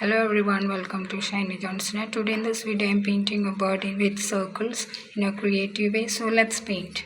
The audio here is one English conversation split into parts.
Hello everyone, welcome to Shinyjohnsonart. Today in this video I am painting a bird with circles in a creative way. So let's paint.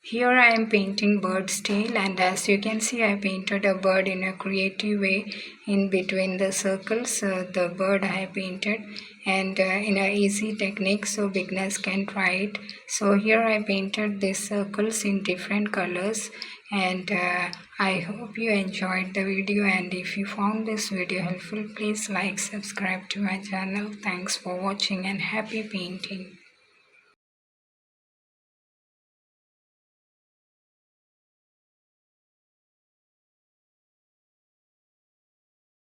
Here I am painting bird's tail, and as you can see I painted a bird in a creative way in between the circles. The bird I have painted and in a easy technique so beginners can try it. So here I painted these circles in different colors, and I hope you enjoyed the video, and if you found this video helpful, please like, subscribe to my channel. Thanks for watching and happy painting.